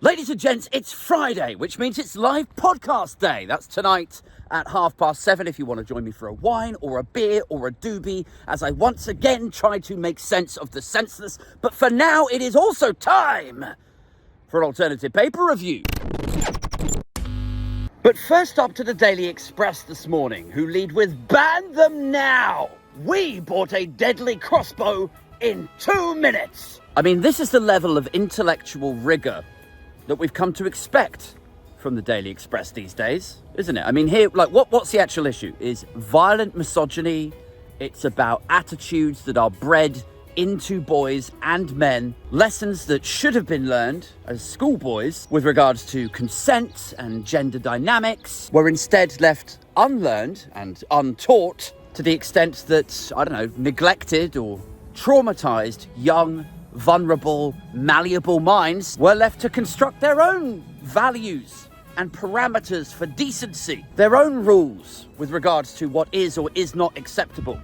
Ladies and gents, it's Friday, which means it's live podcast day. That's tonight at 7:30 if you want to join me for a wine or a beer or a doobie, as I once again try to make sense of the senseless. But for now, it is also time for an alternative paper review. But first up to the Daily Express this morning, who lead with "Ban them now! We bought a deadly crossbow in 2 minutes." I mean, this is the level of intellectual rigor that we've come to expect from the Daily Express these days, isn't it? I mean, here, like, what's the actual issue? Is violent misogyny. It's about attitudes that are bred into boys and men, lessons that should have been learned as schoolboys with regards to consent and gender dynamics were instead left unlearned and untaught to the extent that, I don't know, neglected or traumatized young, vulnerable, malleable minds were left to construct their own values and parameters for decency, their own rules with regards to what is or is not acceptable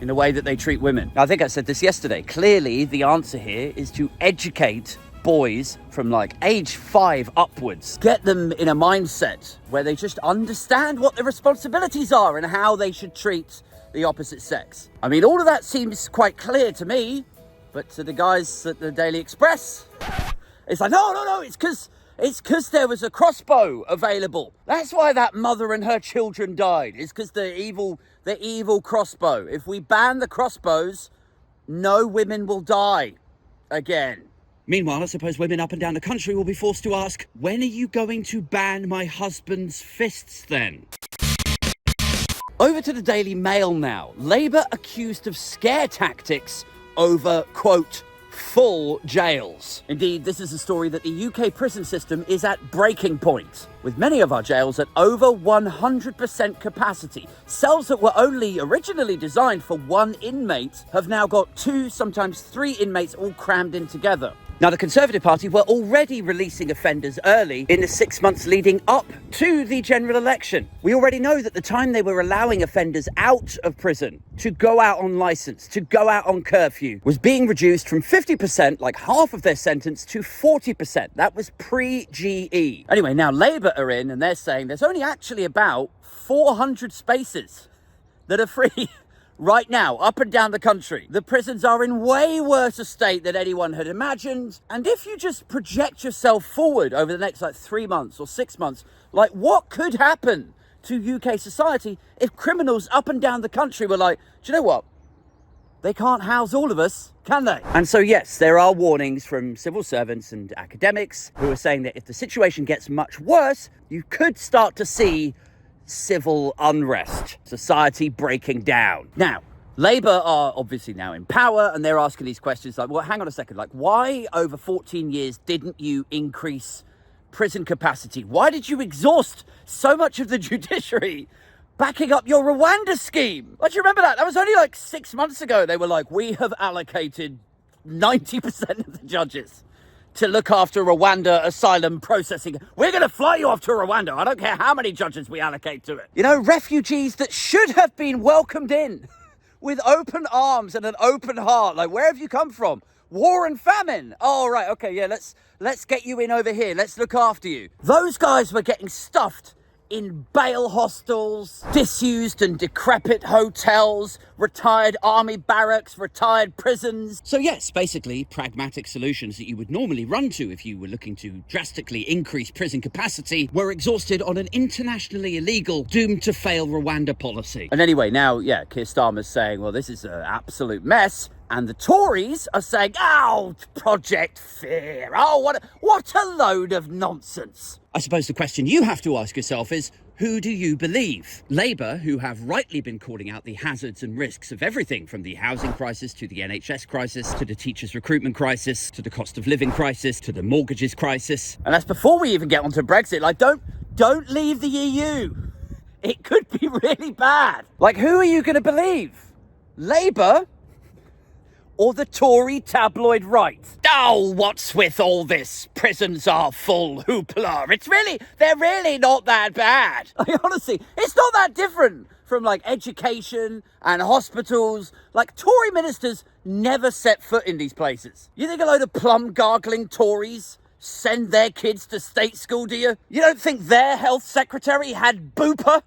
in the way that they treat women. I think I said this yesterday. Clearly, the answer here is to educate boys from like age 5 upwards. Get them in a mindset where they just understand what their responsibilities are and how they should treat the opposite sex. I mean, all of that seems quite clear to me, but to the guys at the Daily Express, it's like, no, it's because there was a crossbow available. That's why that mother and her children died. It's because the evil crossbow. If we ban the crossbows, no women will die again. Meanwhile, I suppose women up and down the country will be forced to ask, when are you going to ban my husband's fists then? Over to the Daily Mail now. Labour accused of scare tactics over, quote, full jails. Indeed, this is a story that the UK prison system is at breaking point, with many of our jails at over 100% capacity. Cells that were only originally designed for 1 inmate have now got 2, sometimes 3 inmates all crammed in together. Now, the Conservative Party were already releasing offenders early in the 6 months leading up to the general election. We already know that the time they were allowing offenders out of prison to go out on licence, to go out on curfew, was being reduced from 50%, like half of their sentence, to 40%. That was pre-GE. Anyway, now Labour are in and they're saying there's only actually about 400 spaces that are free. Right now, up and down the country, the prisons are in way worse a state than anyone had imagined. And if you just project yourself forward over the next 3 months or 6 months, what could happen to UK society if criminals up and down the country were like, do you know what? They can't house all of us, can they? And so, yes, there are warnings from civil servants and academics who are saying that if the situation gets much worse, you could start to see civil unrest, society breaking down. Now, Labour are obviously now in power and they're asking these questions like, well, hang on a second, why over 14 years didn't you increase prison capacity? Why did you exhaust so much of the judiciary backing up your Rwanda scheme? Do you remember that? That was only 6 months ago. They were like, we have allocated 90% of the judges to look after Rwanda asylum processing. We're going to fly you off to Rwanda. I don't care how many judges we allocate to it. You know, refugees that should have been welcomed in with open arms and an open heart. Where have you come from? War and famine. Oh, right. Okay, yeah, let's get you in over here. Let's look after you. Those guys were getting stuffed in bail hostels, disused and decrepit hotels, retired army barracks, retired prisons. So yes, basically pragmatic solutions that you would normally run to if you were looking to drastically increase prison capacity were exhausted on an internationally illegal, doomed to fail Rwanda policy. And anyway, now, yeah, Keir Starmer's saying, well, this is an absolute mess. And the Tories are saying, oh, Project Fear. Oh, what a load of nonsense. I suppose the question you have to ask yourself is, who do you believe? Labour, who have rightly been calling out the hazards and risks of everything from the housing crisis to the NHS crisis, to the teachers' recruitment crisis, to the cost of living crisis, to the mortgages crisis. And that's before we even get onto Brexit. Don't leave the EU. It could be really bad. Who are you going to believe? Labour or the Tory tabloid right? Oh, what's with all this? Prisons are full hoopla. They're really not that bad. Honestly, it's not that different from education and hospitals. Tory ministers never set foot in these places. You think a load of plum gargling Tories send their kids to state school, do you? You don't think their health secretary had Bupa?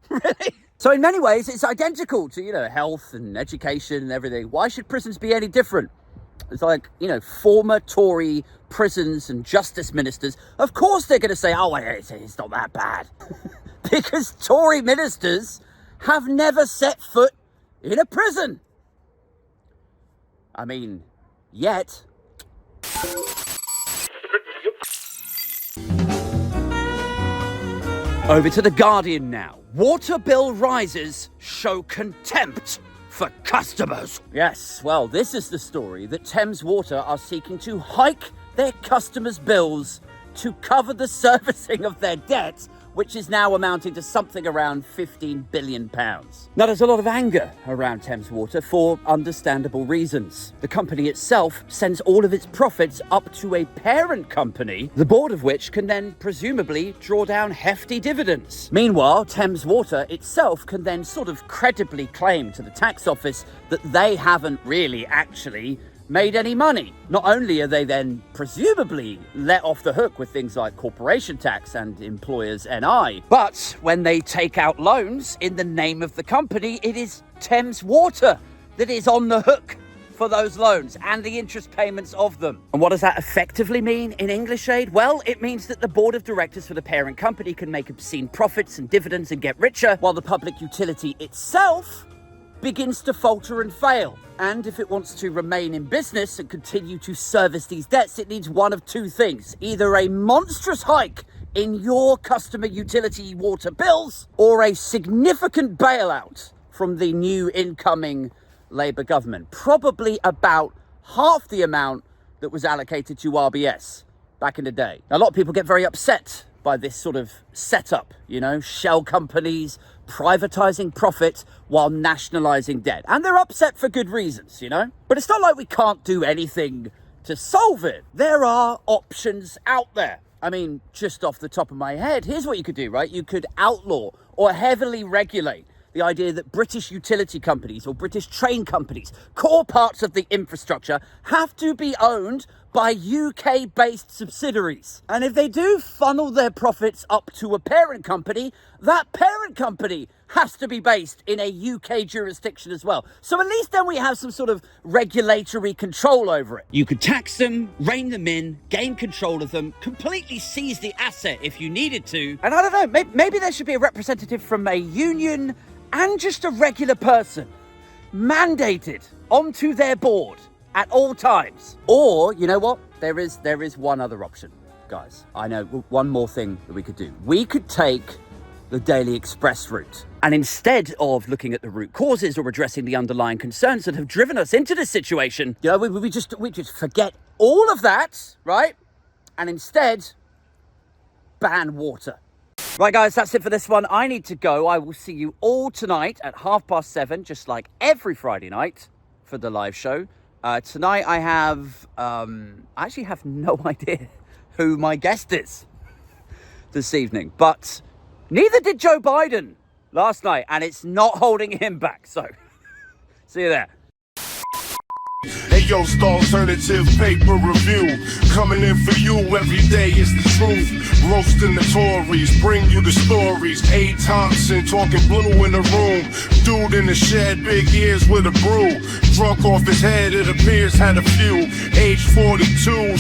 Really? So in many ways, it's identical to, health and education and everything. Why should prisons be any different? It's like, former Tory prisons and justice ministers, of course they're going to say, oh, it's not that bad. Because Tory ministers have never set foot in a prison. I mean, yet. Over to The Guardian now. Water bill rises show contempt for customers. Yes, well, this is the story that Thames Water are seeking to hike their customers' bills to cover the servicing of their debt, which is now amounting to something around £15 billion. Now, there's a lot of anger around Thames Water for understandable reasons. The company itself sends all of its profits up to a parent company, the board of which can then presumably draw down hefty dividends. Meanwhile, Thames Water itself can then sort of credibly claim to the tax office that they haven't really actually made any money. Not only are they then presumably let off the hook with things like corporation tax and employers' NI, but when they take out loans in the name of the company, it is Thames Water that is on the hook for those loans and the interest payments of them. And what does that effectively mean in English aid? Well, it means that the board of directors for the parent company can make obscene profits and dividends and get richer, while the public utility itself begins to falter and fail. And if it wants to remain in business and continue to service these debts, it needs one of two things: either a monstrous hike in your customer utility water bills, or a significant bailout from the new incoming Labour government. Probably about half the amount that was allocated to RBS back in the day. Now, a lot of people get very upset by this sort of setup, shell companies privatizing profit while nationalizing debt. And they're upset for good reasons, But it's not like we can't do anything to solve it. There are options out there. I mean, just off the top of my head, here's what you could do, right? You could outlaw or heavily regulate the idea that British utility companies or British train companies, core parts of the infrastructure, have to be owned by UK-based subsidiaries. And if they do funnel their profits up to a parent company, that parent company has to be based in a UK jurisdiction as well. So at least then we have some sort of regulatory control over it. You could tax them, rein them in, gain control of them, completely seize the asset if you needed to. And I don't know, maybe there should be a representative from a union and just a regular person mandated onto their board at all times. Or, you know what? There is one other option, guys. I know one more thing that we could do. We could take the Daily Express route. And instead of looking at the root causes or addressing the underlying concerns that have driven us into this situation, we just forget all of that, right? And instead, ban water. Right, guys, that's it for this one. I need to go. I will see you all tonight at 7:30, just like every Friday night, for the live show. Tonight I actually have no idea who my guest is this evening, but neither did Joe Biden last night, and it's not holding him back. So, see you there. Hey yo, it's the alternative paper review. Coming in for you every day is the truth. Roasting the Tories, bring you the stories. A. Thompson talking blue in the room. Dude in the shed, big ears with a brew. Drunk off his head, it appears had a few. Age 42,